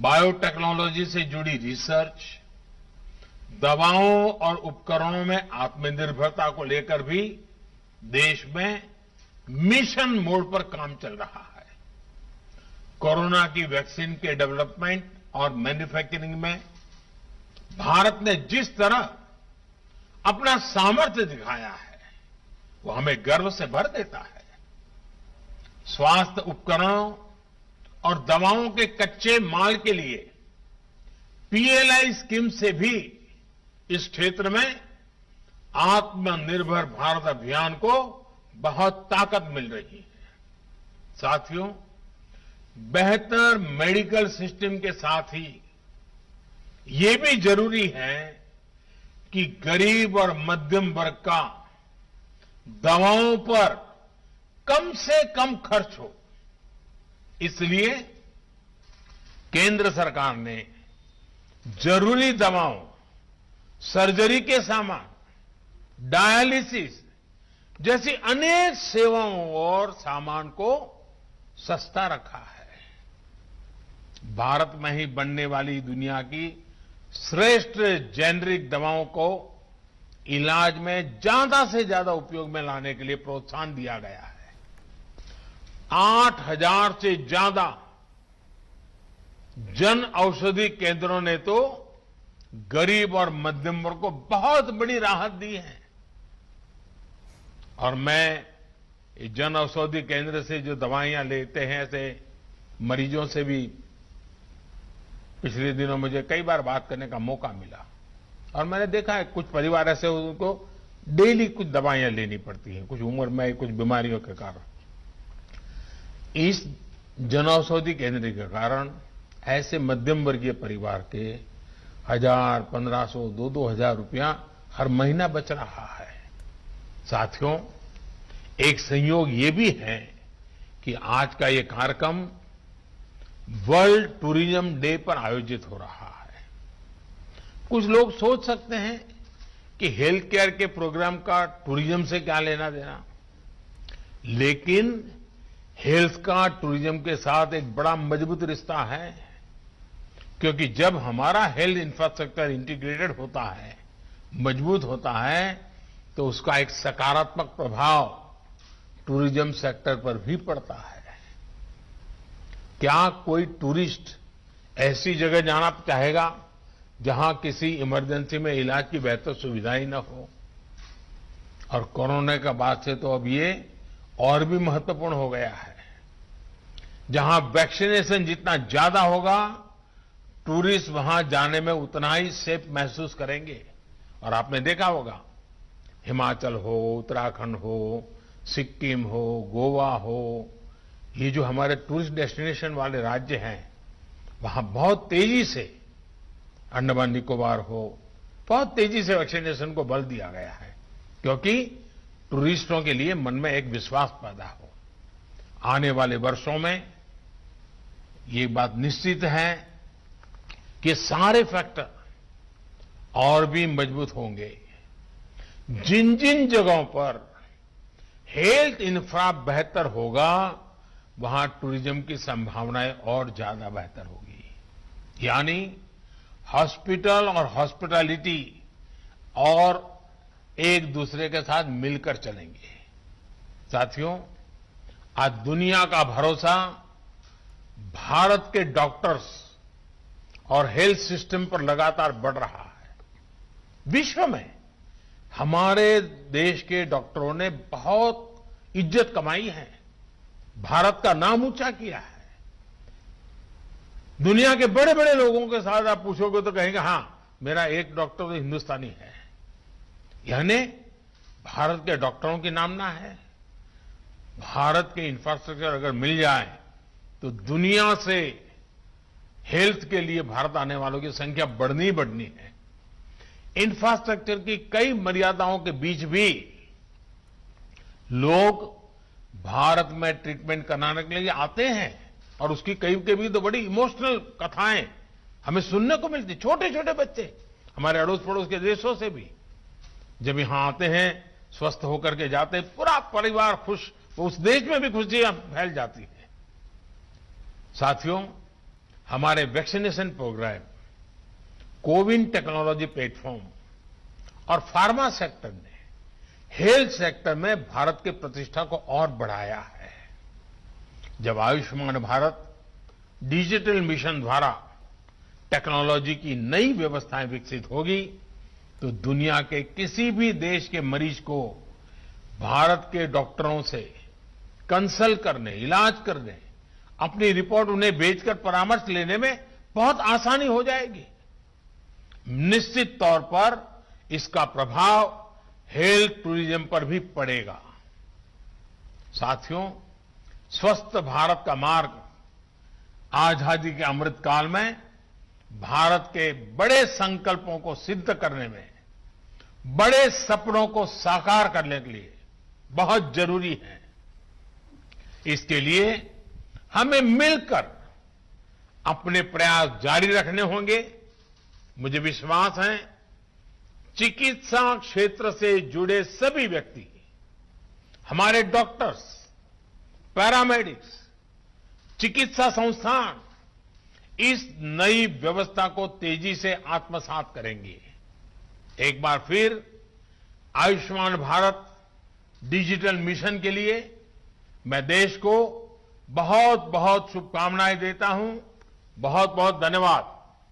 Biotechnology से जुड़ी research, दवाओं और उपकरणों में आत्मनिर्भरता को लेकर भी देश में मिशन मोड पर काम चल रहा है। कोरोना की वैक्सीन के डेवलपमेंट और मैन्युफैक्चरिंग में भारत ने जिस तरह अपना सामर्थ्य दिखाया है, वो हमें गर्व से भर देता है। स्वास्थ्य उपकरणों और दवाओं के कच्चे माल के लिए पीएलआई स्कीम से भी इस क्षेत्र में आत्मनिर्भर भारत अभियान को बहुत ताकत मिल रही है। साथियों, बेहतर मेडिकल सिस्टम के साथ ही ये भी जरूरी है कि गरीब और मध्यम वर्ग का दवाओं पर कम से कम खर्च हो। इसलिए केंद्र सरकार ने जरूरी दवाओं, सर्जरी के सामान, डायलिसिस जैसी अनेक सेवाओं और सामान को सस्ता रखा है। भारत में ही बनने वाली दुनिया की श्रेष्ठ जेनरिक दवाओं को इलाज में ज्यादा से ज्यादा उपयोग में लाने के लिए प्रोत्साहन दिया गया है। 8,000 से ज्यादा जन औषधि केंद्रों ने तो गरीब और मध्यम वर्ग को बहुत बड़ी राहत दी है। और मैं जन औषधि केंद्र से जो दवाइयां लेते हैं, ऐसे मरीजों से भी पिछले दिनों मुझे कई बार बात करने का मौका मिला और मैंने देखा है कुछ परिवार ऐसे उनको डेली कुछ दवाइयां लेनी पड़ती हैं, कुछ उम्र में कुछ बीमारियों के कारण। इस जन औषधि केंद्र के कारण ऐसे मध्यम वर्गीय परिवार के 1,000, 1,500, 2,000 रुपया हर महीना बच रहा है। साथियों, एक संयोग ये भी है कि आज का ये कार्यक्रम वर्ल्ड टूरिज्म डे पर आयोजित हो रहा है। कुछ लोग सोच सकते हैं कि हेल्थ केयर के प्रोग्राम का टूरिज्म से क्या लेना देना, लेकिन हेल्थ का टूरिज्म के साथ एक बड़ा मजबूत रिश्ता है, क्योंकि जब हमारा हेल्थ इंफ्रास्ट्रक्चर इंटीग्रेटेड होता है, मजबूत होता है, तो उसका एक सकारात्मक प्रभाव टूरिज्म सेक्टर पर भी पड़ता है। क्या कोई टूरिस्ट ऐसी जगह जाना चाहेगा जहां किसी इमरजेंसी में इलाज की बेहतर सुविधाएं न हो? और कोरोना के बाद से तो अब ये और भी महत्वपूर्ण हो गया है। जहां वैक्सीनेशन जितना ज्यादा होगा, टूरिस्ट वहां जाने में उतना ही सेफ महसूस करेंगे। और आपने देखा होगा, हिमाचल हो, उत्तराखंड हो, सिक्किम हो, गोवा हो, ये जो हमारे टूरिस्ट डेस्टिनेशन वाले राज्य हैं, वहां बहुत तेजी से, अंडमान निकोबार हो, बहुत तेजी से वैक्सीनेशन को बल दिया गया है, क्योंकि टूरिस्टों के लिए मन में एक विश्वास पैदा हो। आने वाले वर्षों में ये बात निश्चित है कि सारे फैक्टर और भी मजबूत होंगे। जिन जिन जगहों पर हेल्थ इंफ्रा बेहतर होगा, वहां टूरिज्म की संभावनाएं और ज्यादा बेहतर होगी। यानी हॉस्पिटल और हॉस्पिटैलिटी और एक दूसरे के साथ मिलकर चलेंगे। साथियों, आज दुनिया का भरोसा भारत के डॉक्टर्स और हेल्थ सिस्टम पर लगातार बढ़ रहा है। विश्व में हमारे देश के डॉक्टरों ने बहुत इज्जत कमाई है, भारत का नाम ऊंचा किया है। दुनिया के बड़े बड़े लोगों के साथ आप पूछोगे तो कहेंगे, हां, मेरा एक डॉक्टर तो हिंदुस्तानी है। यानी भारत के डॉक्टरों की नामना है। भारत के इंफ्रास्ट्रक्चर अगर मिल जाए तो दुनिया से हेल्थ के लिए भारत आने वालों की संख्या बढ़नी ही बढ़नी है। इंफ्रास्ट्रक्चर की कई मर्यादाओं के बीच भी लोग भारत में ट्रीटमेंट कराने के लिए आते हैं और उसकी कई कभी तो बड़ी इमोशनल कथाएं हमें सुनने को मिलती। छोटे छोटे बच्चे हमारे अड़ोस पड़ोस के देशों से भी जब यहां आते हैं, स्वस्थ होकर के जाते हैं, पूरा परिवार खुश, उस देश में भी खुशियां फैल जाती है। साथियों, हमारे vaccination programme, CoWIN technology platform और फार्मा सेक्टर ने हेल्थ सेक्टर में भारत की प्रतिष्ठा को और बढ़ाया है। जब आयुष्मान भारत डिजिटल मिशन द्वारा टेक्नोलॉजी की नई व्यवस्थाएं विकसित होगी तो दुनिया के किसी भी देश के मरीज को भारत के डॉक्टरों से कंसल्ट करने, इलाज करने, अपनी रिपोर्ट उन्हें भेजकर परामर्श लेने में बहुत आसानी हो जाएगी। निश्चित तौर पर इसका प्रभाव हेल्थ टूरिज्म पर भी पड़ेगा। साथियों, स्वस्थ भारत का मार्ग आजादी के अमृतकाल में भारत के बड़े संकल्पों को सिद्ध करने में, बड़े सपनों को साकार करने के लिए बहुत जरूरी है। इसके लिए हमें मिलकर अपने प्रयास जारी रखने होंगे। मुझे विश्वास है चिकित्सा क्षेत्र से जुड़े सभी व्यक्ति, हमारे डॉक्टर्स, पैरामेडिक्स, चिकित्सा संस्थान इस नई व्यवस्था को तेजी से आत्मसात करेंगे। एक बार फिर आयुष्मान भारत डिजिटल मिशन के लिए मैं देश को बहुत बहुत शुभकामनाएं देता हूं। बहुत बहुत धन्यवाद।